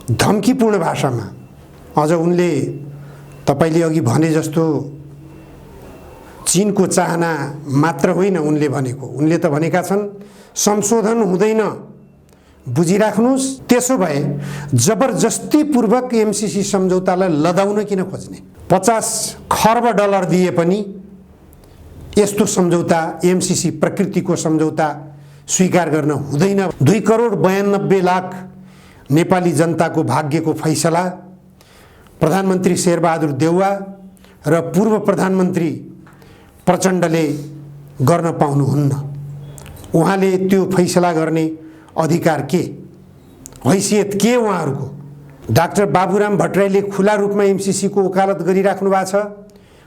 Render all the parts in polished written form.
धम्कीपूर्ण भाषामा अझ उनले तपाईले अघि भने जस्तो चीनको चाहना मात्र होइन उनले भनेको, उनले त भनेका छन् संशोधन हुँदैन, बुझिराख्नुस्। त्यसो भए जबरजस्तीपूर्वक एमसीसी सम्झौतालाई लदाउन किन खोज्ने? 50 खर्ब डलर दिए पनि यस्तो सम्झौता, एमसीसी प्रकृतिको सम्झौता स्वीकार गर्न हुँदैन। 2 करोड 92 लाख नेपाली जनताको भाग्यको फैसला प्रधानमन्त्री शेरबहादुर देउवा र पूर्व प्रधानमन्त्री प्रचण्डले गर्न पाउनुहुन्न। उहाँले त्यो फैसला गर्ने अधिकार के, हैसियत के उहाँहरूको? डाक्टर बाबुराम भट्टराईले खुला रूपमा एमसीसी को वकालत गरिराख्नु भएको छ।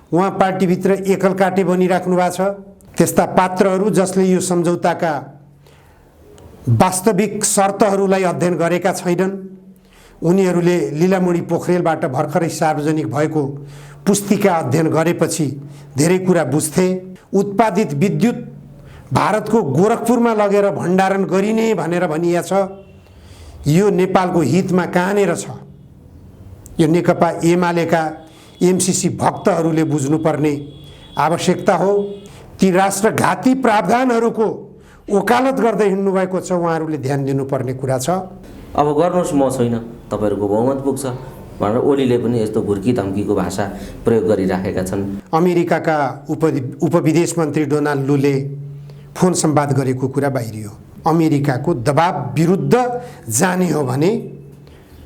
उहाँ पार्टीभित्र एकल काटे बनिराख्नु भएको छ। त्यस्ता पात्रहरू जसले यो सम्झौताका वास्तविक शर्तहरूलाई अध्ययन गरेका छैनन्, उनीहरूले लीलामणि पोखरेलबाट भर्खरै सार्वजनिक भएको पुस्तिका अध्ययन गरेपछि धेरै कुरा बुझ्थे। उत्पादित विद्युत भारतको गोरखपुरमा लगेर भण्डारण गरिने भनेर भनिएको छ। यो नेपालको हितमा कहाँनेर छ? यो नेकपा एमालेका एमसीसी भक्तहरूले बुझ्नुपर्ने आवश्यकता हो। ती राष्ट्रघाती प्रावधानहरूको वकालत गर्दै हिँड्नु भएको छ, उहाँहरूले ध्यान दिनुपर्ने कुरा छ। अब गर्नुहोस्, म छैन, तपाईहरूको बहुमत पुग्छ भनेर ओलीले पनि यस्तो भुर्की धम्कीको भाषा प्रयोग गरिराखेका छन्। अमेरिकाका उपविदेश मन्त्री डोनाल्ड लूले फोन संवाद गरेको कुरा बाहिरियो। अमेरिकाको दबाब विरुद्ध जाने हो भने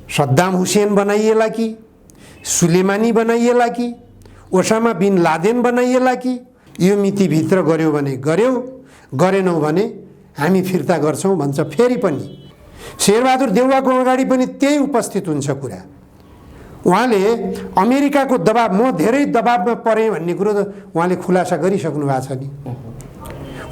सद्दाम हुसेन बनाइएला कि, सुलेमानी बनाइएला कि, ओसामा बिन लादेन बनाइएला कि, यो मितिभित्र गर्यो भने गर्यो, गरेनौ भने हामी फिर्ता गर्छौँ भन्छ। फेरि पनि शेरबहादुर देउवाको अगाडि पनि त्यही उपस्थित हुन्छ कुरा। उहाँले अमेरिकाको दबाब, म धेरै दबाबमा परेँ भन्ने कुरो त उहाँले खुलासा गरिसक्नु भएको छ नि।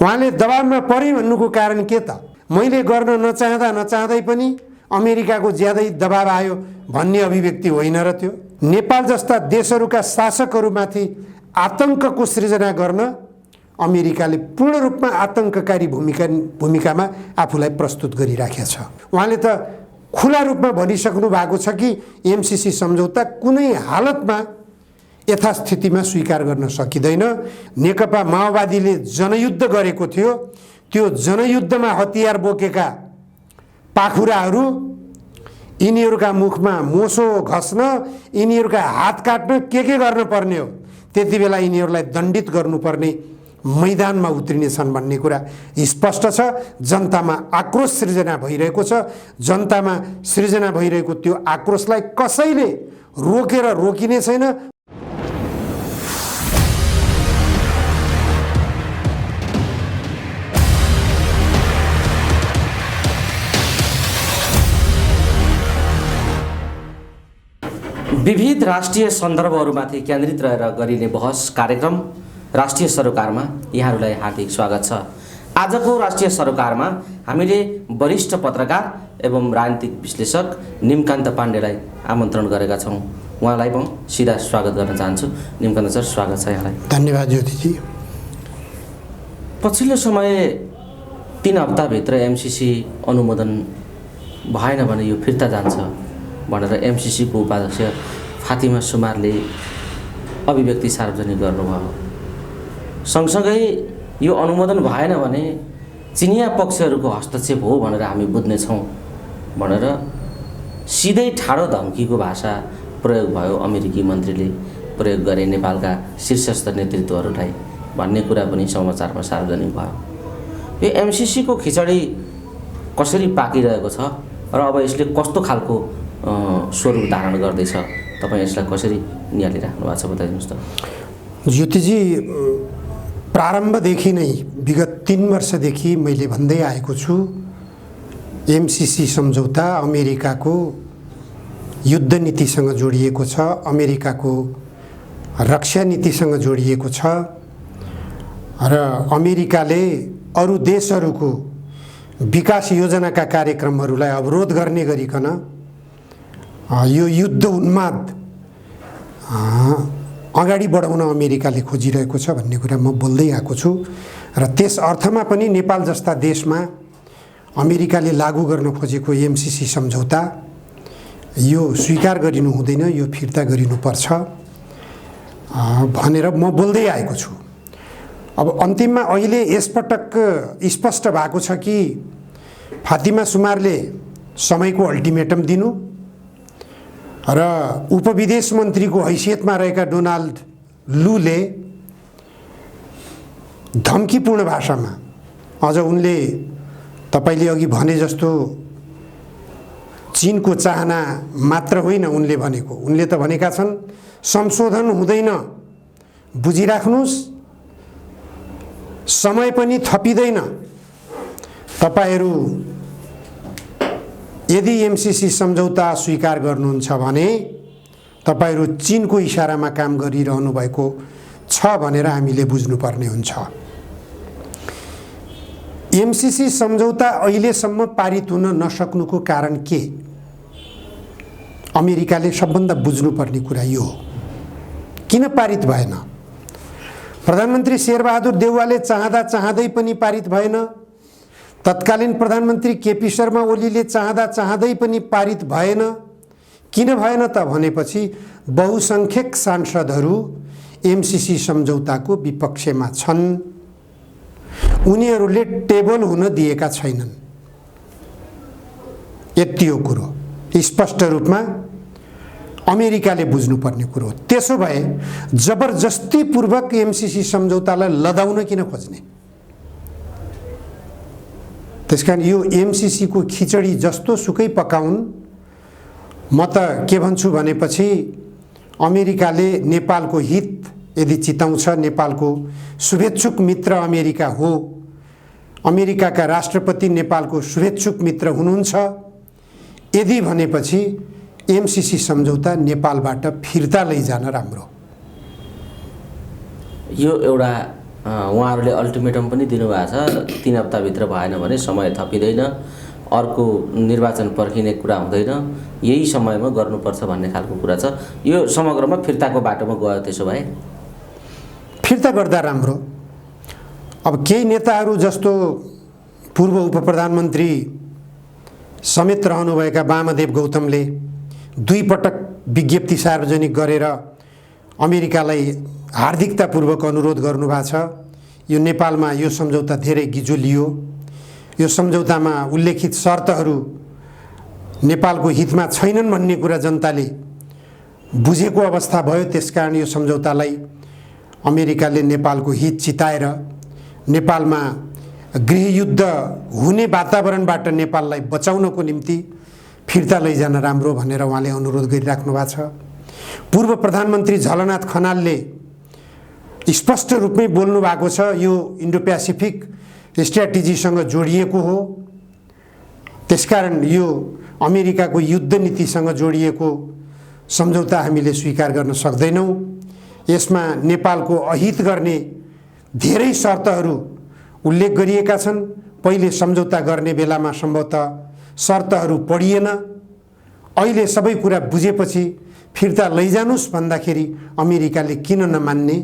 उहाँले दबाबमा परेँ भन्नुको कारण के त? मैले गर्न नचाहँदै पनि अमेरिकाको ज्यादै दबाब आयो भन्ने अभिव्यक्ति होइन र त्यो? नेपाल जस्ता देशहरूका शासकहरूमाथि आतंकको सृजना गर्न अमेरिकाले पूर्ण रूपमा आतंककारी भूमिकामा आफूलाई प्रस्तुत गरिराखेको छ। उहाँले त खुला रूपमा भनिसक्नु भएको छ कि एमसीसी सम्झौता कुनै हालतमा यथास्थितिमा स्वीकार गर्न सकिँदैन। नेकपा माओवादीले जनयुद्ध गरेको थियो, त्यो जनयुद्धमा हतियार बोकेका पाखुराहरू यिनीहरूका मुखमा मोसो घस्न, यिनीहरूका हात काट्न के गर्न पर्ने हो, त्यति बेला यिनीहरूलाई दण्डित गर्नुपर्ने मैदानमा उत्रिनेछन् भन्ने कुरा स्पष्ट छ। जनतामा आक्रोश सृजना भइरहेको छ। जनतामा सृजना भइरहेको त्यो आक्रोशलाई कसैले रोकेर रोकिने छैन। विविध राष्ट्रिय सन्दर्भहरूमाथि केन्द्रित रहेर गरिने बहस कार्यक्रम राष्ट्रिय सरोकारमा यहाँहरूलाई हार्दिक स्वागत छ। आजको राष्ट्रिय सरोकारमा हामीले वरिष्ठ पत्रकार एवं राजनीतिक विश्लेषक निमकान्त पाण्डेलाई आमन्त्रण गरेका छौँ। उहाँलाई म सिधा स्वागत गर्न चाहन्छु। निमकान्त सर, स्वागत छ यहाँलाई। धन्यवाद ज्योतिजी। पछिल्लो समय 3 हप्ताभित्र एमसीसी अनुमोदन भएन भने यो फिर्ता जान्छ भनेर एमसीसी को उपाध्यक्ष फातिमा सुमारले अभिव्यक्ति सार्वजनिक गर्नुभयो। सँगसँगै यो अनुमोदन भएन भने चिनिया पक्षहरूको हस्तक्षेप हो भनेर हामी बुझ्नेछौँ भनेर सिधै ठाडो धम्कीको भाषा प्रयोग भयो। अमेरिकी मन्त्रीले प्रयोग गरे नेपालका शीर्षस्थ नेतृत्वहरूलाई भन्ने कुरा पनि समाचारमा सार्वजनिक भयो। यो एमसीसी को खिचडी कसरी पाकिरहेको छ र अब यसले कस्तो खालको स्वरूप धारण गर्दैछ, तपाईँ यसलाई कसरी निहालिराख्नु भएको छ बताइदिनुहोस् त। ज्योतिजी, प्रारम्भदेखि नै विगत 3 वर्षदेखि मैले भन्दै आएको छु, एमसीसी सम्झौता अमेरिकाको युद्ध नीतिसँग जोडिएको छ, अमेरिकाको रक्षा नीतिसँग जोडिएको छ र अमेरिकाले अरू देशहरूको विकास योजनाका कार्यक्रमहरूलाई अवरोध गर्ने गरिकन यो युद्ध उन्माद अगाडि बढाउन अमेरिकाले खोजिरहेको छ भन्ने कुरा म बोल्दै आएको छु। र त्यस अर्थमा पनि नेपाल जस्ता देशमा अमेरिकाले लागू गर्न खोजेको एमसीसी सम्झौता यो स्वीकार गरिनु हुँदैन, यो फिर्ता गरिनुपर्छ भनेर म बोल्दै आएको छु। अब अन्तिममा अहिले यसपटक स्पष्ट भएको छ कि फातिमा सुमारले समयको अल्टिमेटम दिनु र उपविदेश मन्त्रीको हैसियतमा रहेका डोनाल्ड लूले धम्कीपूर्ण भाषामा अझ उनले तपाईले अघि भने जस्तो चीनको चाहना मात्र होइन उनले भनेको, उनले त भनेका छन् संशोधन हुँदैन, बुझिराख्नुस्, समय पनि थपिँदैन, तपाईहरू यदि एमसीसी सम्झौता स्वीकार गर्नुहुन्छ भने तपाईहरू चीनको इशारामा काम गरिरहनु भएको छ भनेर हामीले बुझ्नुपर्ने हुन्छ। एमसीसी सम्झौता अहिलेसम्म पारित हुन नसक्नुको कारण के? अमेरिकाले सबभन्दा बुझ्नुपर्ने कुरा यो हो, किन पारित भएन? प्रधानमन्त्री शेरबहादुर देउवाले चाहँदा चाहँदै पनि पारित भएन, तत्कालीन प्रधानमन्त्री केपी शर्मा ओलीले चाहँदा चाहँदै पनि पारित भएन। किन भएन त भनेपछि बहुसंख्यक सांसदहरू एमसीसी सम्झौताको विपक्षमा छन्, उनीहरूले टेबल हुन दिएका छैनन्। यति हो कुरो, स्पष्ट रूपमा अमेरिकाले बुझ्नुपर्ने कुरो। त्यसो भए जबरजस्तीपूर्वक एमसीसी सम्झौतालाई लदाउन किन खोज्ने? त्यसकारण यो एमसीसी को खिचडी जस्तो सुकै पकाउन्। म त के भन्छु भनेपछि अमेरिकाले नेपालको हित यदि चिताउँछ, नेपालको शुभेच्छुक मित्र अमेरिका हो, अमेरिकाका राष्ट्रपति नेपालको शुभेच्छुक मित्र हुनुहुन्छ, यदि भनेपछि एमसीसी सम्झौता नेपालबाट फिर्ता लैजान राम्रो। यो एउटा उहाँहरूले अल्टिमेटम पनि दिनुभएको छ, 3 हप्ताभित्र भएन भने समय थपिँदैन, अर्को निर्वाचन पर्खिने कुरा हुँदैन, यही समयमा गर्नुपर्छ भन्ने खालको कुरा छ। यो समग्रमा फिर्ताको बाटोमा गयो। त्यसो भए फिर्ता गर्दा राम्रो। अब केही नेताहरू जस्तो पूर्व उप प्रधानमन्त्री समेत रहनुभएका वामदेव गौतमले 2 पटक विज्ञप्ति सार्वजनिक गरेर अमेरिकालाई हार्दिकतापूर्वक अनुरोध गर्नुभएको छ। यो नेपालमा यो सम्झौता धेरै गिजोलियो, यो सम्झौतामा उल्लेखित शर्तहरू नेपालको हितमा छैनन् भन्ने कुरा जनताले बुझेको अवस्था भयो। त्यसकारण यो सम्झौतालाई अमेरिकाले नेपालको हित चिताएर नेपालमा गृहयुद्ध हुने वातावरणबाट नेपाललाई बचाउनको निम्ति फिर्ता लैजान राम्रो भनेर उहाँले अनुरोध गरिराख्नु भएको छ। पूर्व प्रधानमन्त्री झलनाथ खनालले स्पष्ट रूपमै बोल्नु भएको छ, यो इन्डो पेसिफिक स्ट्र्याटेजीसँग जोडिएको हो, त्यसकारण यो अमेरिकाको युद्ध नीतिसँग जोडिएको सम्झौता हामीले स्वीकार गर्न सक्दैनौँ। यसमा नेपालको अहित गर्ने धेरै शर्तहरू उल्लेख गरिएका छन्। पहिले सम्झौता गर्ने बेलामा सम्भवतः शर्तहरू पढिएन, अहिले सबै कुरा बुझेपछि फिर्ता लैजानुस् भन्दाखेरि अमेरिकाले किन नमान्ने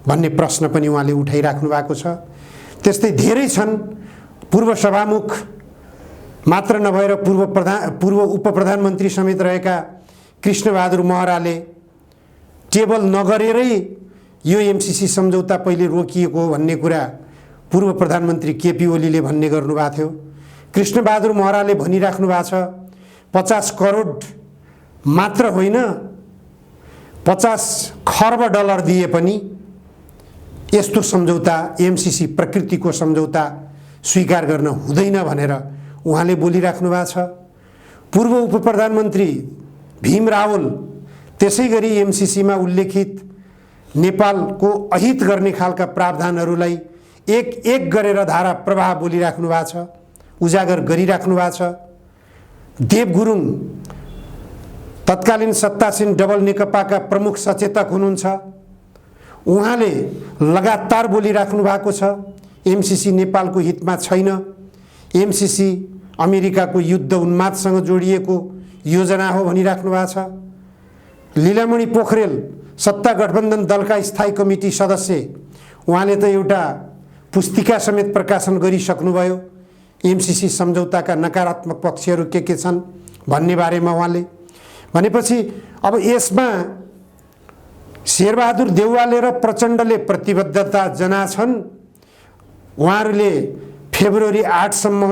भन्ने प्रश्न पनि उहाँले उठाइराख्नु भएको छ। त्यस्तै धेरै छन्। पूर्व सभामुख मात्र नभएर पूर्व उप प्रधानमन्त्री समेत रहेका कृष्णबहादुर महराले टेबल नगरेरै यो एमसीसी सम्झौता पहिले रोकिएको हो भन्ने कुरा पूर्व प्रधानमन्त्री केपी ओलीले भन्ने गर्नुभएको थियो। कृष्णबहादुर महराले भनिराख्नु भएको छ 50 करोड मात्र होइन 50 खर्ब डलर दिए पनि यस्तो सम्झौता एमसीसी प्रकृतिको सम्झौता स्वीकार गर्न हुँदैन भनेर उहाँले बोलिराख्नु भएको छ। पूर्व उप प्रधानमन्त्री भीम रावल त्यसैगरी एमसीसीमा उल्लेखित नेपालको अहित गर्ने खालका प्रावधानहरूलाई एक एक गरेर धारा प्रवाह बोलिराख्नु भएको छ, उजागर गरिराख्नु भएको छ। देव गुरुङ तत्कालीन सत्तासीन डबल नेकपाका प्रमुख सचेतक हुनुहुन्छ, उहाँले लगातार बोलिराख्नु भएको छ एमसीसी नेपालको हितमा छैन, एमसीसी अमेरिकाको युद्ध उन्मादसँग जोडिएको योजना हो भनिराख्नु भएको छ। लीलामणि पोखरेल सत्ता गठबन्धन दलका स्थायी कमिटी सदस्य, उहाँले त एउटा पुस्तिका समेत प्रकाशन गरिसक्नुभयो एमसीसी सम्झौताका नकारात्मक पक्षहरू के छन् भन्ने बारेमा। उहाँले भनेपछि अब यसमा शेरबहादुर देउवाले र प्रचण्डले प्रतिबद्धता जनाछन्। उहाँहरूले फेब्रुअरी 8 सम्म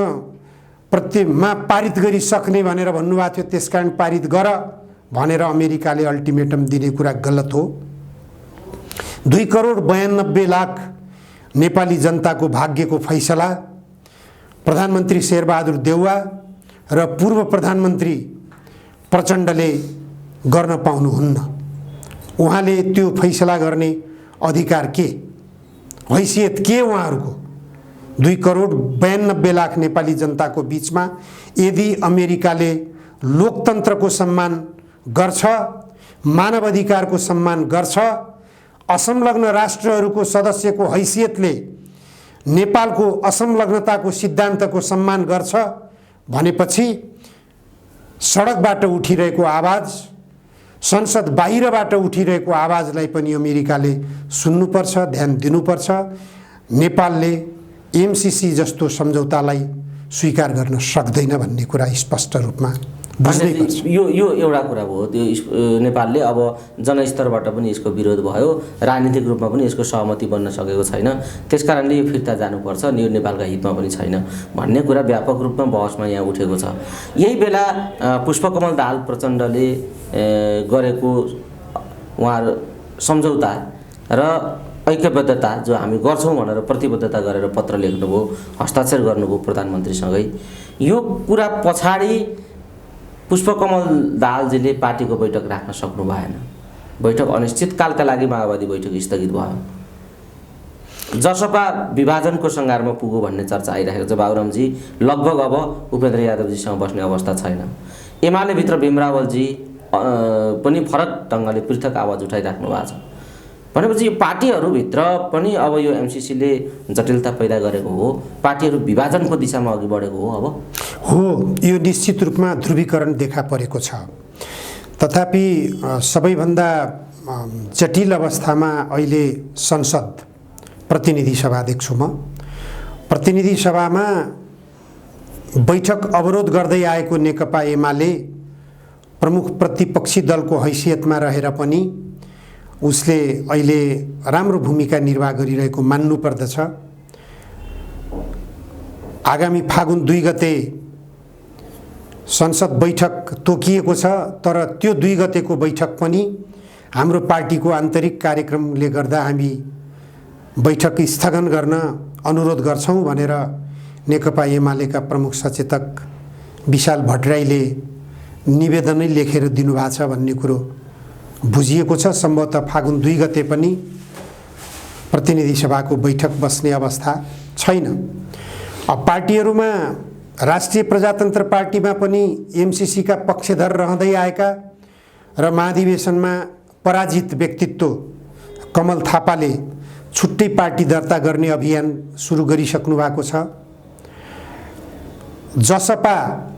मा पारित गरिसक्ने भनेर भन्नुभएको थियो, त्यसकारण पारित गर भनेर अमेरिकाले अल्टिमेटम दिने कुरा गलत हो। 2,92,00,000 नेपाली जनताको भाग्यको फैसला प्रधानमन्त्री शेरबहादुर देउवा र पूर्व प्रधानमन्त्री प्रचण्डले गर्न पाउनुहुन्न। उहाँले त्यो फैसला गर्ने अधिकार के, हैसियत के उहाँहरूको? 2,92,00,000 नेपाली जनताको बीचमा यदि अमेरिकाले लोकतन्त्रको सम्मान गर्छ, मानव अधिकारको सम्मान गर्छ, असंलग्न राष्ट्रहरूको सदस्यको हैसियतले नेपालको असंलग्नताको सिद्धान्तको सम्मान गर्छ भनेपछि सडकबाट उठिरहेको आवाज, संसद बाहिरबाट उठिरहेको आवाजलाई पनि अमेरिकाले सुन्नुपर्छ, ध्यान दिनुपर्छ। नेपालले एमसीसी जस्तो सम्झौतालाई स्वीकार गर्न सक्दैन भन्ने कुरा स्पष्ट रूपमा बुझ्नुपर्छ। यो एउटा कुरा भयो। त्यो नेपालले अब जनस्तरबाट पनि यसको विरोध भयो, राजनीतिक रूपमा पनि यसको सहमति बन्न सकेको छैन, त्यसकारणले यो फिर्ता जानुपर्छ, यो नेपालका हितमा पनि छैन भन्ने कुरा व्यापक रूपमा बहसमा यहाँ उठेको छ। यही बेला पुष्पकमल दाहाल प्रचण्डले गरेको उहाँहरू सम्झौता र ऐक्यबद्धता जो हामी गर्छौँ भनेर प्रतिबद्धता गरेर पत्र लेख्नुभयो, हस्ताक्षर गर्नुभयो प्रधानमन्त्रीसँगै, यो कुरा पछाडि पुष्पकमल दाहालजीले पार्टीको बैठक राख्न सक्नु भएन। बैठक अनिश्चितकालका लागि माओवादी बैठक स्थगित भयो। जसपा विभाजनको सङ्घारमा पुग्यो भन्ने चर्चा आइरहेको छ। बाबुरामजी लगभग अब उपेन्द्र यादवजीसँग बस्ने अवस्था छैन। एमाले भित्र भीमरावलजी पनि फरक ढङ्गले पृथक आवाज उठाइराख्नु भएको छ। भनेपछि यो पार्टीहरूभित्र पनि अब यो एमसीसीले जटिलता पैदा गरेको हो, पार्टीहरू विभाजनको दिशामा अघि बढेको हो। अब हो, यो निश्चित रूपमा ध्रुवीकरण देखा परेको छ। तथापि सबैभन्दा जटिल अवस्थामा अहिले संसद प्रतिनिधि सभा देख्छु म। प्रतिनिधि सभामा बैठक अवरोध गर्दै आएको नेकपा एमाले प्रमुख प्रतिपक्षी दलको हैसियतमा रहेर पनि उसले अहिले राम्रो भूमिका निर्वाह गरिरहेको मान्नुपर्दछ। आगामी फागुन 2 गते संसद बैठक तोकिएको छ, तर त्यो 2 गतेको बैठक पनि हाम्रो पार्टीको आन्तरिक कार्यक्रमले गर्दा हामी बैठक स्थगन गर्न अनुरोध गर्छौँ भनेर नेकपा एमालेका प्रमुख सचेतक विशाल भट्टराईले निवेदनै लेखेर दिनुभएको छ भन्ने कुरो बुझिएको छ। सम्भवतः फागुन 2 गते पनि प्रतिनिधि सभाको बैठक बस्ने अवस्था छैन। अब पार्टीहरूमा राष्ट्रिय प्रजातन्त्र पार्टीमा पनि एमसीसीका पक्षधर रहँदै आएका र महाधिवेशनमा पराजित व्यक्तित्व कमल थापाले छुट्टै पार्टी दर्ता गर्ने अभियान सुरु गरिसक्नु भएको छ। जसपा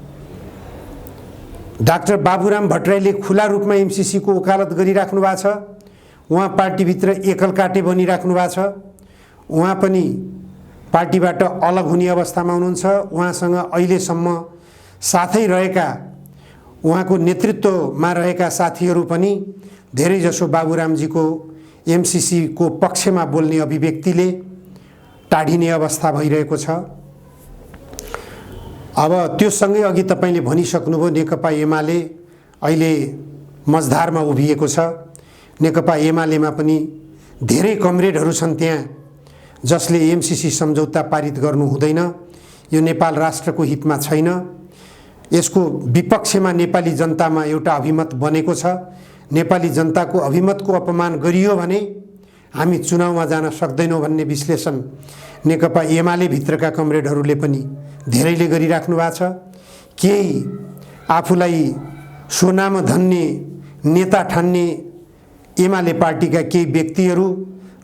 डाक्टर बाबुराम भट्टराईले खुला रूपमा एमसीसीको वकालत गरिराख्नु भएको छ। उहाँ पार्टीभित्र एकलकाटे बनिराख्नु भएको छ। उहाँ पनि पार्टीबाट अलग हुने अवस्थामा हुनुहुन्छ। उहाँसँग अहिलेसम्म साथै रहेका, उहाँको नेतृत्वमा रहेका साथीहरू पनि धेरैजसो बाबुरामजीको एमसीसीको पक्षमा बोल्ने अभिव्यक्तिले टाढिने अवस्था भइरहेको छ। अब त्यो सँगै अघि तपाईले भनिसक्नुभयो, नेकपा एमाले अहिले मझधारमा उभिएको छ। नेकपा एमालेमा पनि धेरै कमरेडहरू छन् त्यहाँ जसले एमसीसी सम्झौता पारित गर्नु हुँदैन, यो नेपाल राष्ट्रको हितमा छैन। यसको विपक्षमा नेपाली जनतामा एउटा अभिमत बनेको छ। नेपाली जनताको अभिमतको अपमान गरियो भने हामी चुनावमा जान सक्दैनौँ भन्ने विश्लेषण नेकपा एमाले भित्रका कमरेडहरूले पनि धेरैले गरिराख्नु भएको छ। केही आफूलाई सोनाम धन्ने नेता ठान्ने एमाले पार्टीका केही व्यक्तिहरू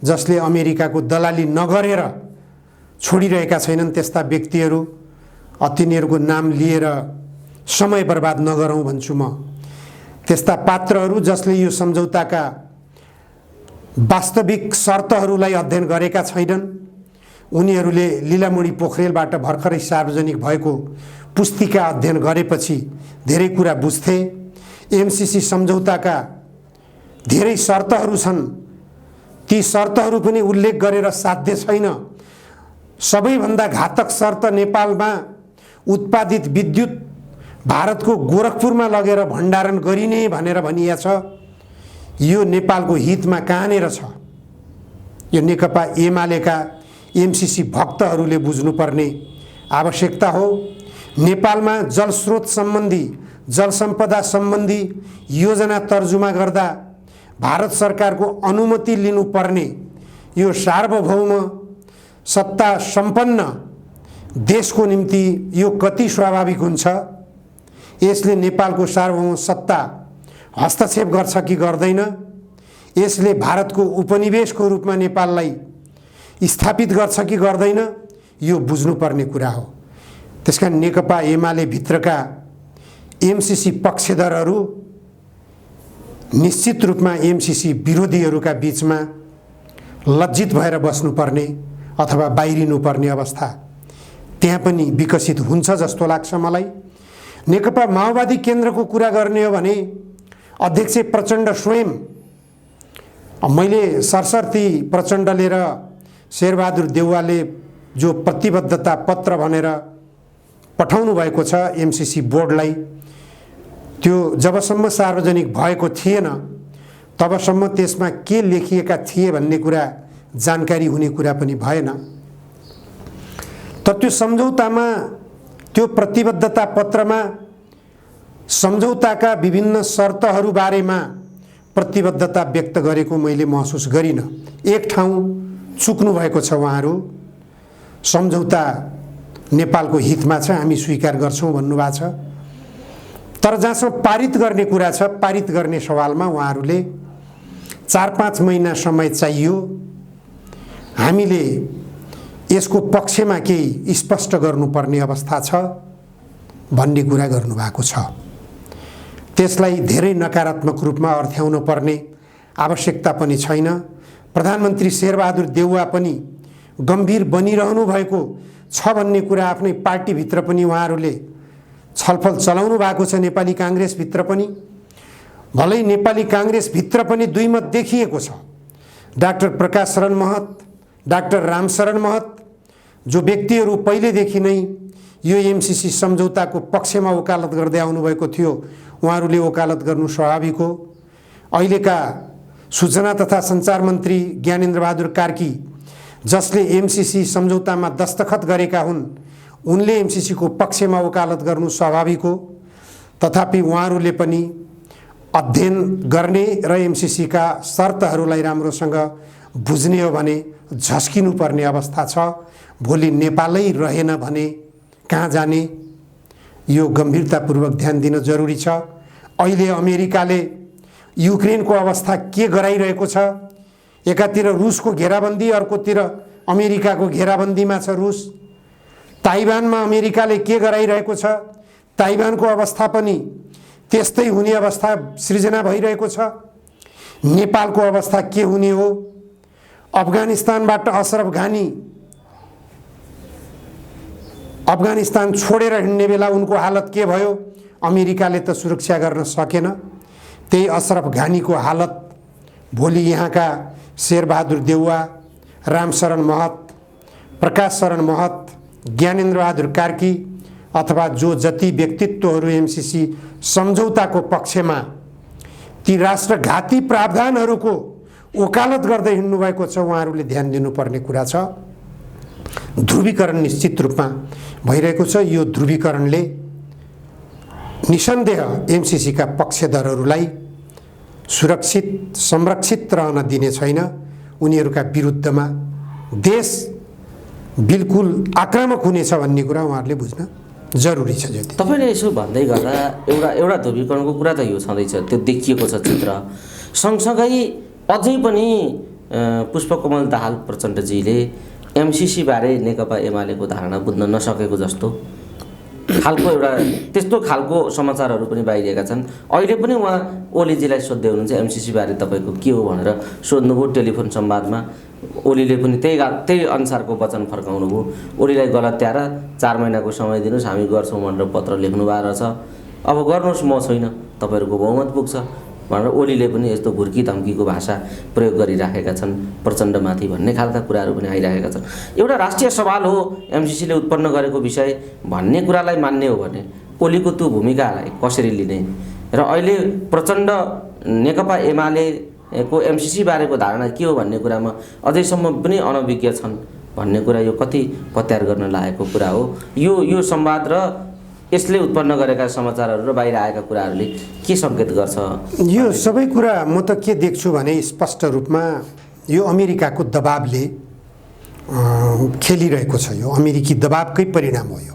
जसले अमेरिकाको दलाली नगरेर छोडिरहेका छैनन्, त्यस्ता व्यक्तिहरू तिनीहरूको नाम लिएर समय बर्बाद नगरौँ भन्छु म। त्यस्ता पात्रहरू जसले यो सम्झौताका वास्तविक शर्तहरूलाई अध्ययन गरेका छैनन्, उनीहरूले लीलामणि पोखरेलबाट भर्खरै सार्वजनिक भएको पुस्तिका अध्ययन गरेपछि धेरै कुरा बुझ्थे। एमसीसी सम्झौताका धेरै शर्तहरू छन्, ती शर्तहरू पनि उल्लेख गरेर साध्य छैन। सबैभन्दा घातक शर्त नेपालमा उत्पादित विद्युत भारतको गोरखपुरमा लगेर भण्डारण गरिने भनेर भनिएको छ। यो नेपालको हितमा कहाँनेर छ? यो नेकपा एमालेका एमसीसी भक्तहरूले बुझ्नुपर्ने आवश्यकता हो। नेपालमा जलस्रोत सम्बन्धी, जलसम्पदा सम्बन्धी योजना तर्जुमा गर्दा भारत सरकारको अनुमति लिनुपर्ने यो सार्वभौम सत्ता सम्पन्न देशको निम्ति यो कति स्वाभाविक हुन्छ? यसले नेपालको सार्वभौम सत्ता हस्तक्षेप गर्छ कि गर्दैन? यसले भारतको उपनिवेशको रूपमा नेपाललाई स्थापित गर्छ कि गर्दैन? यो बुझ्नुपर्ने कुरा हो। त्यसकारण नेकपा एमाले भित्रका एमसीसी पक्षधरहरू निश्चित रूपमा एमसीसी विरोधीहरूका बीचमा लज्जित भएर बस्नुपर्ने अथवा बाहिरिनुपर्ने अवस्था त्यहाँ पनि विकसित हुन्छ जस्तो लाग्छ मलाई। नेकपा माओवादी केन्द्रको कुरा गर्ने हो भने अध्यक्ष प्रचण्ड स्वयं, मैले सरसर्ती प्रचण्डले र शेरबहादुर देउवाले जो प्रतिबद्धता पत्र भनेर पठाउनु भएको छ एमसीसी बोर्डलाई, त्यो जबसम्म सार्वजनिक भएको थिएन तबसम्म त्यसमा के लेखिएका थिए भन्ने कुरा जानकारी हुने कुरा पनि भएन। तर त्यो सम्झौतामा, त्यो प्रतिबद्धता पत्रमा सम्झौताका विभिन्न शर्तहरू बारेमा प्रतिबद्धता व्यक्त गरेको मैले महसुस गरिनँ। एक ठाउँ चुक्नु भएको छ उहाँहरू, सम्झौता नेपालको हितमा छ, हामी स्वीकार गर्छौँ भन्नुभएको छ। तर जहाँसम्म पारित गर्ने कुरा छ, पारित गर्ने सवालमा उहाँहरूले 4-5 महिना समय चाहियो, हामीले यसको पक्षमा केही स्पष्ट गर्नुपर्ने अवस्था छ भन्ने कुरा गर्नुभएको छ। त्यसलाई धेरै नकारात्मक रूपमा अर्थ्याउनु पर्ने आवश्यकता पनि छैन। प्रधानमन्त्री शेरबहादुर देउवा पनि गम्भीर बनिरहनु भएको छ भन्ने कुरा आफ्नै पार्टीभित्र पनि उहाँहरूले छलफल चलाउनु भएको छ। नेपाली काङ्ग्रेसभित्र पनि, भलै नेपाली काङ्ग्रेसभित्र पनि दुई मत देखिएको छ। डाक्टर प्रकाश शरण महत, डाक्टर रामशरण महत, जो व्यक्तिहरू पहिलेदेखि नै यो एमसीसी सम्झौताको पक्षमा वकालत गर्दै आउनुभएको थियो, उहाँहरूले वकालत गर्नु स्वाभाविक हो। अहिलेका सूचना तथा सञ्चार मन्त्री ज्ञानेन्द्र बहादुर कार्की, जसले एमसीसी सम्झौतामा दस्तखत गरेका हुन्, उनले एमसीसीको पक्षमा वकालत गर्नु स्वाभाविक हो। तथापि उहाँहरूले पनि अध्ययन गर्ने र एमसीसीका शर्तहरूलाई राम्रोसँग बुझ्ने हो भने झस्किनुपर्ने अवस्था छ। भोलि नेपालै रहेन भने कहाँ जाने? यो गम्भीरतापूर्वक ध्यान दिन जरुरी छ। अहिले अमेरिकाले युक्रेनको अवस्था के गराइरहेको छ? एकातिर रुसको घेराबन्दी, अर्कोतिर अमेरिकाको घेराबन्दीमा छ रुस। ताइवानमा अमेरिकाले के गराइरहेको छ? ताइवानको अवस्था पनि त्यस्तै हुने अवस्था सृजना भइरहेको छ। नेपालको अवस्था के हुने हो? अफगानिस्तानबाट अशरफ घानी अफगानिस्तान छोडेर हिँड्ने बेला उनको हालत के भयो? अमेरिकाले त सुरक्षा गर्न सकेन। त्यही अशरफ घानीको हालत भोलि यहाँका शेरबहादुर देउवा, रामशरण महत, प्रकाश शरण महत, ज्ञानेन्द्र बहादुर कार्की अथवा जो जति व्यक्तित्वहरू एमसीसी सम्झौताको पक्षमा ती राष्ट्रघाती प्रावधानहरूको वकालत गर्दै हिँड्नु भएको छ, उहाँहरूले ध्यान दिनुपर्ने कुरा छ। ध्रुवीकरण निश्चित रूपमा भइरहेको छ। यो ध्रुवीकरणले निसन्देह एमसीसीका पक्षधरहरूलाई सुरक्षित, संरक्षित रहन दिने छैन। उनीहरूका विरुद्धमा देश बिल्कुल आक्रामक हुनेछ भन्ने कुरा उहाँहरूले बुझ्न जरुरी छ। ज्योति, तपाईँले यसो भन्दै गर्दा एउटा ध्रुवीकरणको कुरा त यो छँदैछ, त्यो देखिएको छ चित्र। सँगसँगै अझै पनि पुष्पकमल दाहाल प्रचण्डजीले एमसीसी बारे नेकपा एमालेको धारणा बुझ्न नसकेको जस्तो खालको एउटा त्यस्तो खालको समाचारहरू पनि बाहिरिएका छन्। अहिले पनि उहाँ ओलीजीलाई सोध्दै हुनुहुन्छ एमसीसी बारे तपाईँको के हो भनेर सोध्नुभयो टेलिफोन संवादमा। ओलीले पनि त्यही अनुसारको वचन फर्काउनुभयो। ओलीलाई गलत त्याएर 4 महिनाको समय दिनुहोस् हामी गर्छौँ भनेर पत्र लेख्नु भएको रहेछ। अब गर्नुहोस् म छैन तपाईँहरूको बहुमत पुग्छ भनेर ओलीले पनि यस्तो भुर्की धम्कीको भाषा प्रयोग गरिराखेका छन् प्रचण्डमाथि भन्ने खालका कुराहरू पनि आइरहेका छन्। एउटा राष्ट्रिय सवाल हो एमसिसीले उत्पन्न गरेको विषय भन्ने कुरालाई मान्ने हो भने ओलीको त्यो भूमिकालाई कसरी लिने र अहिले प्रचण्ड नेकपा एमालेको एमसिसी बारेको धारणा के हो भन्ने कुरामा अझैसम्म पनि अनभिज्ञ छन् भन्ने कुरा यो कति पत्यार गर्न लागेको कुरा हो। यो संवाद र यसले उत्पन्न गरेका समाचारहरू र बाहिर आएका कुराहरूले के सङ्केत गर्छ? यो सबै कुरा म त के देख्छु भने स्पष्ट रूपमा यो अमेरिकाको दबाबले खेलिरहेको छ। यो अमेरिकी दबाबकै परिणाम हो यो।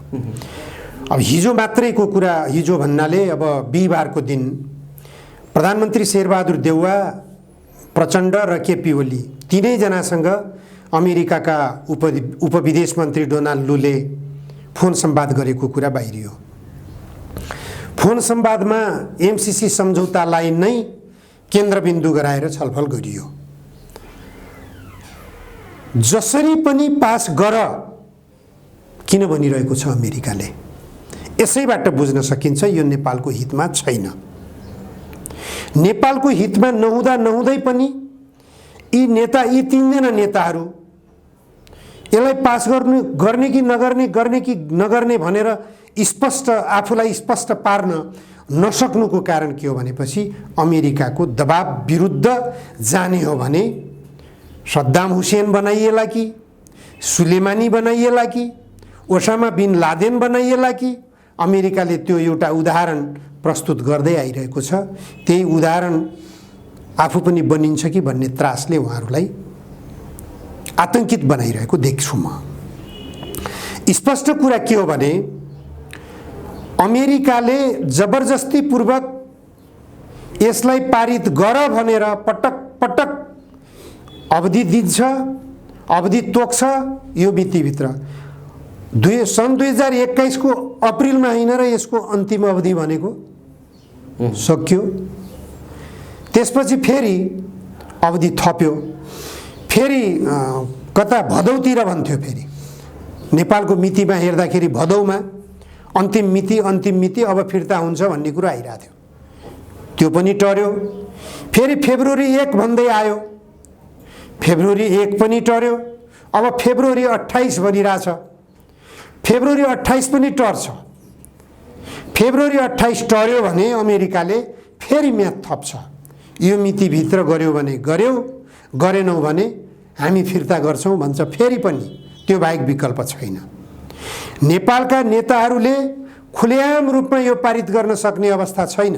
अब हिजो मात्रैको कुरा, हिजो भन्नाले अब बिहिबारको दिन प्रधानमन्त्री शेरबहादुर देउवा, प्रचण्ड र केपी ओली तीनैजनासँग अमेरिकाका उपविदेश मन्त्री डोनाल्ड लूले फोन संवाद गरेको कुरा बाहिरियो। फोन संवादमा एमसिसी सम्झौतालाई नै केन्द्रबिन्दु गराएर छलफल गरियो। जसरी पनि पास गर किन भनिरहेको छ अमेरिकाले, यसैबाट बुझ्न सकिन्छ यो नेपालको हितमा छैन। नेपालको हितमा नहुँदै पनि यी तीनजना नेताहरू यसलाई पास गर्ने कि नगर्ने भनेर स्पष्ट आफूलाई स्पष्ट पार्न नसक्नुको कारण के हो भनेपछि अमेरिकाको दबाब विरुद्ध जाने हो भने सद्दाम हुसेन बनाइएला कि सुलेमानी बनाइएला कि ओसामा बिन लादेन बनाइएला कि अमेरिकाले त्यो एउटा उदाहरण प्रस्तुत गर्दै आइरहेको छ। त्यही उदाहरण आफू पनि बनिन्छ कि भन्ने त्रासले उहाँहरूलाई आतंकित बनाइरहेको देख्छु म। स्पष्ट कुरा के हो भने अमेरिकाले जबरजस्तीपूर्वक यसलाई पारित गर भनेर पटक पटक अवधि दिन्छ, अवधि तोक्छ। यो मितिभित्र सन् 2021 को अप्रिलमा होइन र यसको अन्तिम अवधि भनेको सक्यो। त्यसपछि फेरि अवधि थप्यो, फेरि कता भदौतिर भन्थ्यो। फेरि नेपालको मितिमा हेर्दाखेरि भदौमा अन्तिम मिति अब फिर्ता हुन्छ भन्ने कुरा आइरहेको थियो, त्यो पनि टर्यो। फेरि फेब्रुअरी 1 भन्दै आयो, फेब्रुअरी 1 पनि टर्यो। अब फेब्रुअरी 28 भनिरहेछ, फेब्रुअरी 28 पनि टर्छ। फेब्रुअरी 28 टर्यो भने अमेरिकाले फेरि म्याद थप्छ। यो मितिभित्र गर्यो भने गर्यो, गरेनौँ भने हामी फिर्ता गर्छौँ भन्छ। फेरि पनि त्यो बाहेक विकल्प छैन। नेपालका नेताहरूले खुलेआम रूपमा यो पारित गर्न सक्ने अवस्था छैन।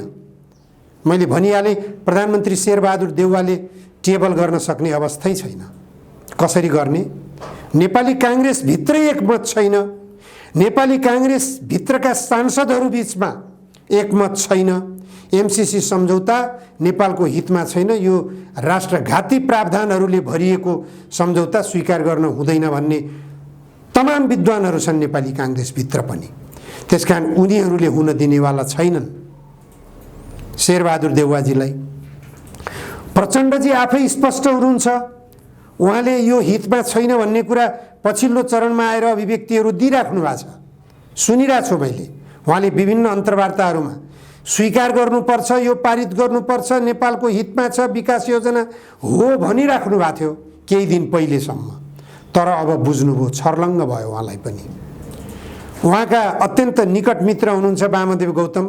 मैले भनिहालेँ, प्रधानमन्त्री शेरबहादुर देउवाले टेबल गर्न सक्ने अवस्थै छैन। कसरी गर्ने? नेपाली काङ्ग्रेस भित्रै एकमत छैन, नेपाली काङ्ग्रेस भित्रका सांसदहरू बीचमा एकमत छैन। एमसिसी सम्झौता नेपालको हितमा छैन, यो राष्ट्रघाती प्रावधानहरूले भरिएको सम्झौता स्वीकार गर्न हुँदैन भन्ने तमाम विद्वानहरू छन् नेपाली काङ्ग्रेसभित्र पनि। त्यसकारण उनीहरूले हुन दिनेवाला छैनन् शेरबहादुर देउवाजीलाई। प्रचण्डजी आफै स्पष्ट हुनुहुन्छ, उहाँले यो हितमा छैन भन्ने कुरा पछिल्लो चरणमा आएर अभिव्यक्तिहरू दिइराख्नु भएको छ, सुनिरहेको छु मैले। उहाँले विभिन्न अन्तर्वार्ताहरूमा स्वीकार गर्नुपर्छ, यो पारित गर्नुपर्छ, नेपालको हितमा छ, विकास योजना हो भनिराख्नु भएको थियो केही दिन पहिलेसम्म। तर अब बुझ्नुभयो, छर्लङ्ग भयो उहाँलाई पनि। उहाँका अत्यन्त निकट मित्र हुनुहुन्छ वामदेव गौतम,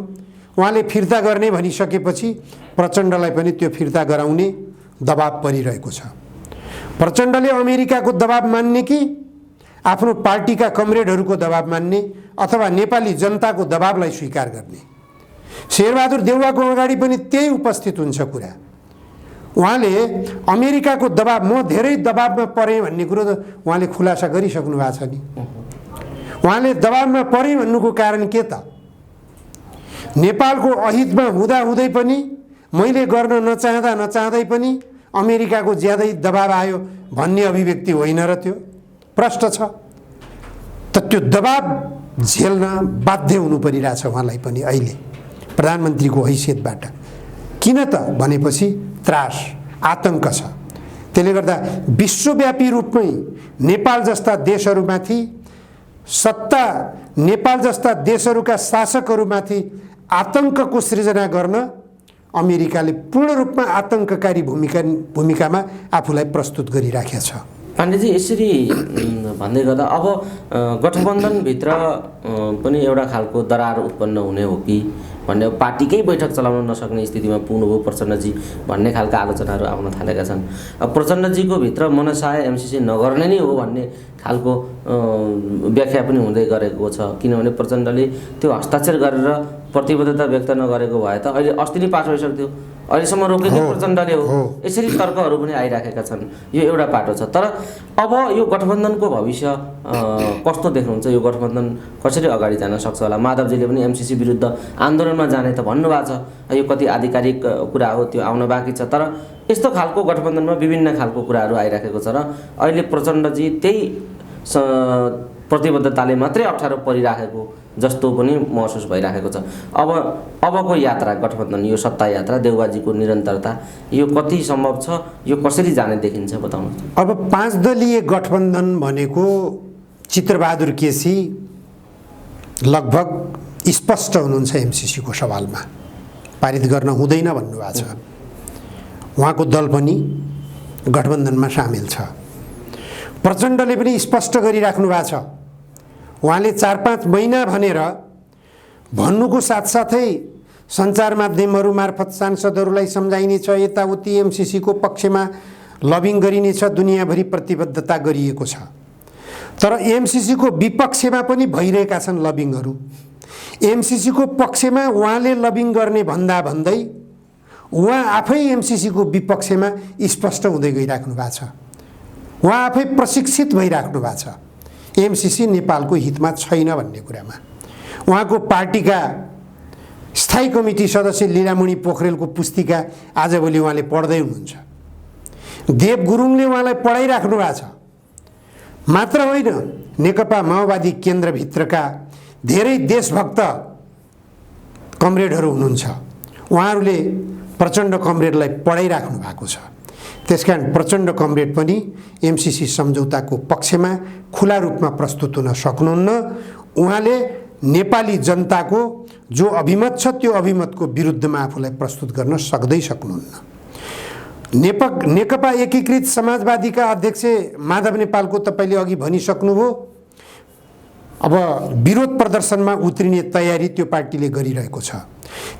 उहाँले फिर्ता गर्ने भनिसकेपछि प्रचण्डलाई पनि त्यो फिर्ता गराउने दबाब परिरहेको छ। प्रचण्डले अमेरिकाको दबाब मान्ने कि आफ्नो पार्टीका कमरेडहरूको दबाब मान्ने अथवा नेपाली जनताको दबाबलाई स्वीकार गर्ने? शेरबहादुर देउवाको अगाडि पनि त्यही उपस्थित हुन्छ कुरा। उहाँले अमेरिकाको दबाब, म धेरै दबाबमा परेँ भन्ने कुरो त उहाँले खुलासा गरिसक्नु भएको छ नि। उहाँले दबाबमा परेँ भन्नुको कारण के त? नेपालको अहितमा हुँदै पनि, मैले गर्न नचाहँदै पनि अमेरिकाको ज्यादै दबाब आयो भन्ने अभिव्यक्ति होइन र? त्यो प्रश्न छ। त त्यो दबाब झेल्न बाध्य हुनु परिरहेछ उहाँलाई पनि अहिले प्रधानमन्त्रीको हैसियतबाट। किन त भनेपछि त्रास, आतंक छ। त्यसले गर्दा विश्वव्यापी रूपमै नेपाल जस्ता देशहरूमाथि, नेपाल जस्ता देशहरूका शासकहरूमाथि आतंकको सृजना गर्न अमेरिकाले पूर्ण रूपमा आतंककारी भूमिकामा आफूलाई प्रस्तुत गरिराखेको छ। पाण्डेजी, यसरी भन्दै गर्दा अब गठबन्धनभित्र पनि एउटा खालको दरार उत्पन्न हुने हो कि भन्ने, पार्टीकै बैठक चलाउन नसक्ने स्थितिमा पुग्नुभयो प्रचण्डजी भन्ने खालका आलोचनाहरू आउन थालेका छन्। अब प्रचण्डजीको भित्र मनसाय एमसिसी नगर्ने नै हो भन्ने खालको व्याख्या पनि हुँदै गरेको छ, किनभने प्रचण्डले त्यो हस्ताक्षर गरेर प्रतिबद्धता व्यक्त नगरेको भए त अहिले अस्ति नै पास भइसक्थ्यो, अहिलेसम्म रोकेको प्रचण्डले हो। यसरी तर्कहरू पनि आइराखेका छन्, यो एउटा पाटो छ। तर अब यो गठबन्धनको भविष्य कस्तो देख्नुहुन्छ? यो गठबन्धन कसरी अगाडि जान सक्छ होला? माधवजीले पनि एमसिसी विरुद्ध आन्दोलनमा जाने त भन्नुभएको छ, यो कति आधिकारिक कुरा हो त्यो आउन बाँकी छ। तर यस्तो खालको गठबन्धनमा विभिन्न खालको कुराहरू आइराखेको छ र अहिले प्रचण्डजी त्यही प्रतिबद्धताले मात्रै अप्ठ्यारो परिराखेको जस्तो पनि महसुस भइराखेको छ। अबको यात्रा गठबन्धन, यो सत्ता यात्रा, देउबाजीको निरन्तरता, यो कति सम्भव छ? यो कसरी जाने देखिन्छ बताउनु। अब 5 दलीय गठबन्धन भनेको चित्रबहादुर केसी लगभग स्पष्ट हुनुहुन्छ एमसिसीको सवालमा, पारित गर्न हुँदैन भन्नुभएको छ। उहाँको दल पनि गठबन्धनमा सामेल छ। प्रचण्डले पनि स्पष्ट गरिराख्नु भएको छ। उहाँले 4-5 महिना भनेर भन्नुको साथसाथै सञ्चार माध्यमहरू मार्फत सांसदहरूलाई सम्झाइनेछ, यताउति एमसिसीको पक्षमा लबिङ गरिनेछ, दुनियाँभरि प्रतिबद्धता गरिएको छ। तर एमसिसीको विपक्षमा पनि भइरहेका छन् लबिङहरू। एमसिसीको पक्षमा उहाँले लबिङ गर्ने भन्दा भन्दै उहाँ आफै एमसिसीको विपक्षमा स्पष्ट हुँदै गइराख्नु भएको छ। उहाँ आफै प्रशिक्षित भइराख्नु भएको छ एमसिसी नेपालको हितमा छैन भन्ने कुरामा। उहाँको पार्टीका स्थायी कमिटी सदस्य लीलामणि पोखरेलको पुस्तिका आजभोलि उहाँले पढ्दै हुनुहुन्छ। देव गुरुङले उहाँलाई पढाइराख्नु भएको छ। मात्र होइन, नेकपा माओवादी केन्द्रभित्रका धेरै देशभक्त कमरेडहरू हुनुहुन्छ, उहाँहरूले प्रचण्ड कमरेडलाई पढाइराख्नु भएको छ। त्यसकारण प्रचण्ड कमरेड पनि एमसिसी सम्झौताको पक्षमा खुला रूपमा प्रस्तुत हुन सक्नुहुन्न। उहाँले नेपाली जनताको जो अभिमत छ त्यो अभिमतको विरुद्धमा आफूलाई प्रस्तुत गर्न सक्दै सक्नुहुन्न। नेकपा एकीकृत समाजवादीका अध्यक्ष माधव नेपालको तपाईँले अघि भनिसक्नुभयो, अब विरोध प्रदर्शनमा उत्रिने तयारी त्यो पार्टीले गरिरहेको छ।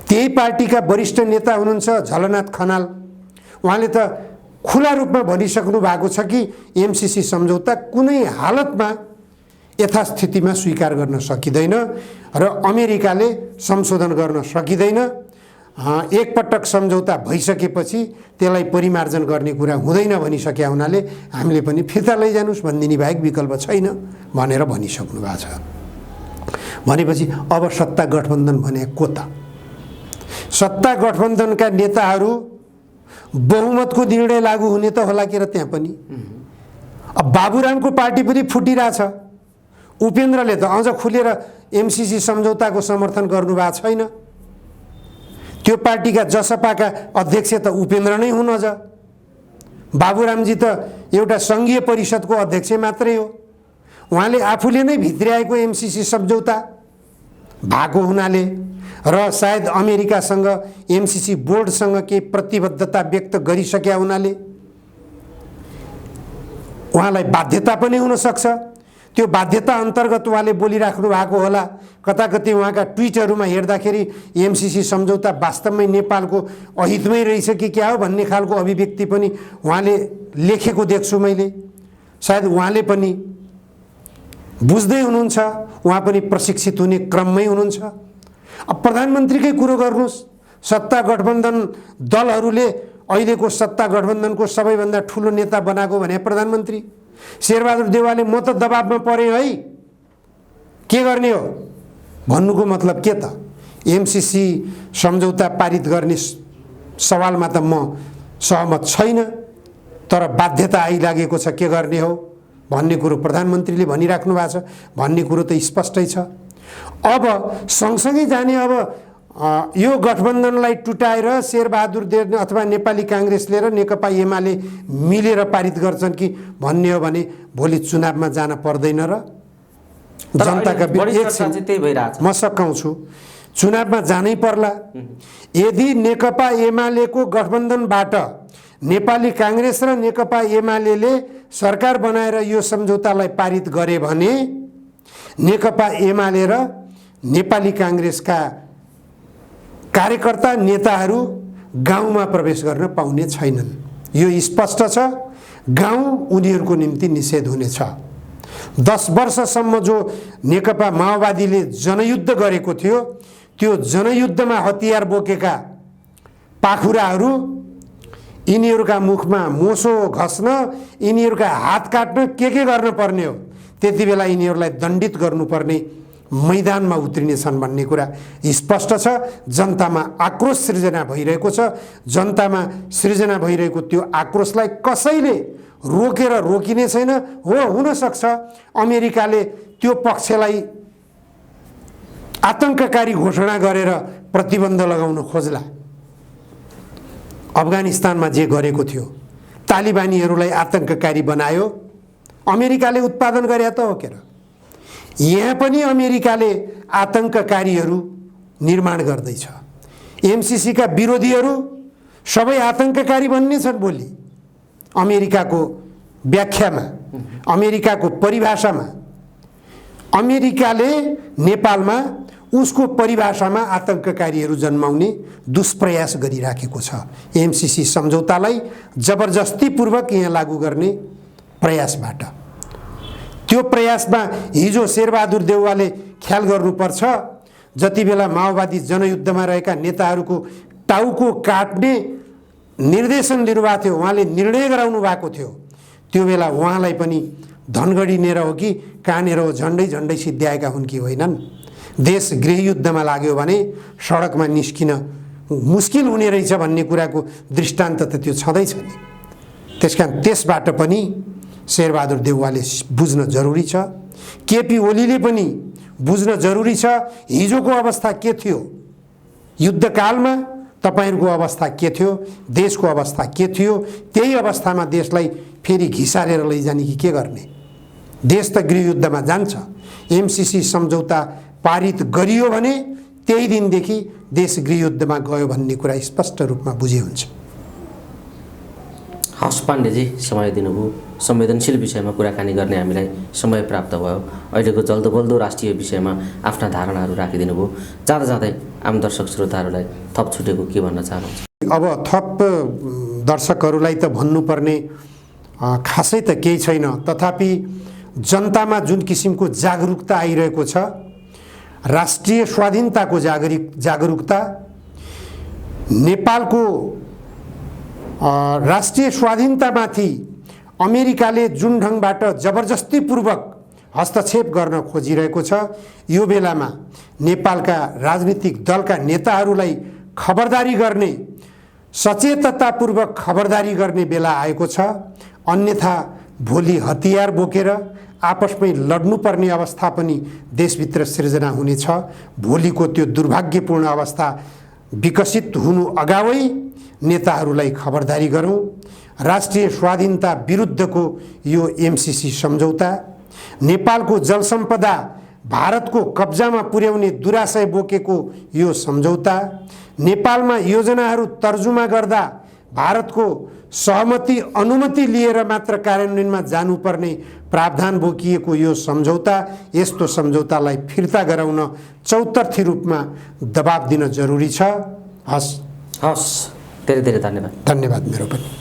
त्यही पार्टीका वरिष्ठ नेता हुनुहुन्छ झलनाथ खनाल, उहाँले त खुला रूपमा भनिसक्नु भएको छ कि एमसिसी सम्झौता कुनै हालतमा यथास्थितिमा स्वीकार गर्न सकिँदैन र अमेरिकाले संशोधन गर्न सकिँदैन। एकपटक सम्झौता भइसकेपछि त्यसलाई परिमार्जन गर्ने कुरा हुँदैन भनिसके हुनाले हामीले पनि फिर्ता लैजानुस् भनिदिने बाहेक विकल्प छैन भनेर भनिसक्नु भएको छ। भनेपछि अब सत्ता गठबन्धन भने को त? सत्ता गठबन्धनका नेताहरू बहुमतको निर्णय लागू हुने त होला के र त्यहाँ पनि। अब बाबुरामको पार्टी पनि फुटिरहेछ। उपेन्द्रले त अझ खुलेर एमसिसी सम्झौताको समर्थन गर्नुभएको छैन। त्यो पार्टीका जसपाका अध्यक्ष त उपेन्द्र नै हुन्। अझ बाबुरामजी त एउटा सङ्घीय परिषदको अध्यक्ष मात्रै हो। उहाँले आफूले नै भित्र्याएको एमसिसी सम्झौता भएको हुनाले र सायद अमेरिकासँग एमसिसी बोर्डसँग केही प्रतिबद्धता व्यक्त गरिसकेका हुनाले उहाँलाई बाध्यता पनि हुन सक्छ। त्यो बाध्यता अन्तर्गत उहाँले बोलिराख्नु भएको होला। कता कतै उहाँका ट्विटहरूमा हेर्दाखेरि एमसिसी सम्झौता वास्तवमै नेपालको अहितमै रहेछ कि क्या हो भन्ने खालको अभिव्यक्ति पनि उहाँले लेखेको देख्छु मैले। सायद उहाँले पनि बुझ्दै हुनुहुन्छ, उहाँ पनि प्रशिक्षित हुने क्रममै हुनुहुन्छ। अब प्रधानमन्त्रीकै कुरो गर्नुहोस्, सत्ता गठबन्धन दलहरूले अहिलेको सत्ता गठबन्धनको सबैभन्दा ठुलो नेता बनाएको भने प्रधानमन्त्री शेरबहादुर देउवाले म त दबाबमा परेँ है, के गर्ने हो भन्नुको मतलब के त? एमसिसी सम्झौता पारित गर्ने सवालमा त म सहमत छैन, तर बाध्यता आइलागेको छ, के गर्ने हो भन्ने कुरो प्रधानमन्त्रीले भनिराख्नु भएको छ भन्ने कुरो त स्पष्टै छ। अब सँगसँगै जाने, अब यो गठबन्धनलाई टुटाएर शेरबहादुर देव अथवा नेपाली काङ्ग्रेसले र नेकपा एमाले मिलेर पारित गर्छन् कि भन्ने हो भने भोलि चुनावमा जान पर्दैन र जनताका म सकाउँछु चुनावमा जानै पर्ला। यदि नेकपा एमालेको गठबन्धनबाट नेपाली काङ्ग्रेस र नेकपा एमाले सरकार बनाएर यो सम्झौतालाई पारित गरे भने नेकपा एमाले र नेपाली काङ्ग्रेसका कार्यकर्ता नेताहरू गाउँमा प्रवेश गर्न पाउने छैनन्। यो स्पष्ट छ। गाउँ उनीहरूको निम्ति निषेध हुनेछ। 10 वर्षसम्म जो नेकपा माओवादीले जनयुद्ध गरेको थियो त्यो जनयुद्धमा हतियार बोकेका पाखुराहरू यिनीहरूका मुखमा मोसो घस्न, यिनीहरूका हात काट्न के गर्न पर्ने हो, त्यति बेला यिनीहरूलाई दण्डित गर्नुपर्ने मैदानमा उत्रिनेछन् भन्ने कुरा स्पष्ट छ। जनतामा आक्रोश सृजना भइरहेको छ। जनतामा सृजना भइरहेको त्यो आक्रोशलाई कसैले रोकेर रोकिने छैन। हो, हुनसक्छ अमेरिकाले त्यो पक्षलाई आतंककारी घोषणा गरेर प्रतिबन्ध लगाउन खोज्ला। अफगानिस्तानमा जे गरेको थियो, तालिबानीहरूलाई आतंककारी बनायो, अमेरिकाले उत्पादन गरे त हो के र? यहाँ पनि अमेरिकाले आतंककारीहरू निर्माण गर्दैछ। एमसीसीका विरोधीहरू सबै आतंककारी बन्ने छन् भोलि। अमेरिकाको व्याख्यामा, अमेरिकाको परिभाषामा अमेरिकाले नेपालमा उसको परिभाषामा आतंककारीहरू जन्माउने दुष्प्रयास गरिराखेको छ। एमसीसी सम्झौतालाई जबरजस्तीपूर्वक यहाँ लागू गर्ने प्रयासबाट। त्यो प्रयासमा हिजो शेरबहादुर देउवाले ख्याल गर्नुपर्छ। जति बेला माओवादी जनयुद्धमा रहेका नेताहरूको टाउको काट्ने निर्देशन दिनुभएको थियो, उहाँले निर्णय गराउनु भएको थियो, त्यो बेला उहाँलाई पनि धनगढिनेर हो कि कहाँनेर हो झन्डै झन्डै सिद्ध्याएका हुन् कि होइनन्। देश गृहयुद्धमा लाग्यो भने सडकमा निस्किन मुस्किल हुने रहेछ भन्ने कुराको दृष्टान्त त त्यो छँदैछ नि। त्यसकारण त्यसबाट पनि शेरबहादुर देउवाले बुझ्न जरुरी छ। केपी ओलीले पनि बुझ्न जरुरी छ हिजोको अवस्था के थियो, युद्धकालमा तपाईहरूको अवस्था के थियो, देशको अवस्था के थियो। त्यही अवस्थामा देशलाई फेरि घिसारेर लैजाने कि के गर्ने? देश त गृहयुद्धमा जान्छ। एमसीसी सम्झौता पारित गरियो भने त्यही दिनदेखि देश गृहयुद्धमा गयो भन्ने कुरा स्पष्ट रूपमा बुझे हुन्छ। हस् पाण्डेजी, समय दिनुभयो। संवेदनशील विषयमा कुराकानी गर्ने हामीलाई समय प्राप्त भयो। अहिलेको जल्दोबल्दो राष्ट्रिय विषयमा आफ्ना धारणाहरू राखिदिनु भयो। जाँदा जाँदै आम दर्शक श्रोताहरूलाई थप छुटेको के भन्न चाहनुहुन्छ? अब थप दर्शकहरूलाई त भन्नुपर्ने खासै त केही छैन। तथापि जनतामा जुन किसिमको जागरुकता आइरहेको छ, राष्ट्रिय स्वाधीनताको जागरुकता, नेपालको राष्ट्रिय स्वाधीनतामाथि अमेरिकाले जुन ढङ्गबाट जबरजस्तीपूर्वक हस्तक्षेप गर्न खोजिरहेको छ, यो बेलामा नेपालका राजनीतिक दलका नेताहरूलाई खबरदारी गर्ने, सचेततापूर्वक खबरदारी गर्ने बेला आएको छ। अन्यथा भोलि हतियार बोकेर आपसमै लड्नुपर्ने अवस्था पनि देशभित्र सृजना हुनेछ। भोलिको त्यो दुर्भाग्यपूर्ण अवस्था विकसित हुनु अगावै नेताहरूलाई खबरदारी गरौँ। राष्ट्रिय स्वाधीनता विरुद्धको यो एमसीसी सम्झौता, नेपालको जलसम्पदा भारतको कब्जामा पुर्याउने दुराशय बोकेको यो सम्झौता, नेपालमा योजनाहरू तर्जुमा गर्दा भारतको सहमति अनुमति लिएर मात्र कार्यान्वयनमा जानुपर्ने प्रावधान बोकिएको यो सम्झौता, यस्तो सम्झौतालाई फिर्ता गराउन चौतर्फी रूपमा दबाब दिन जरुरी छ। हस् धेरै धेरै धन्यवाद। धन्यवाद मेरो पनि।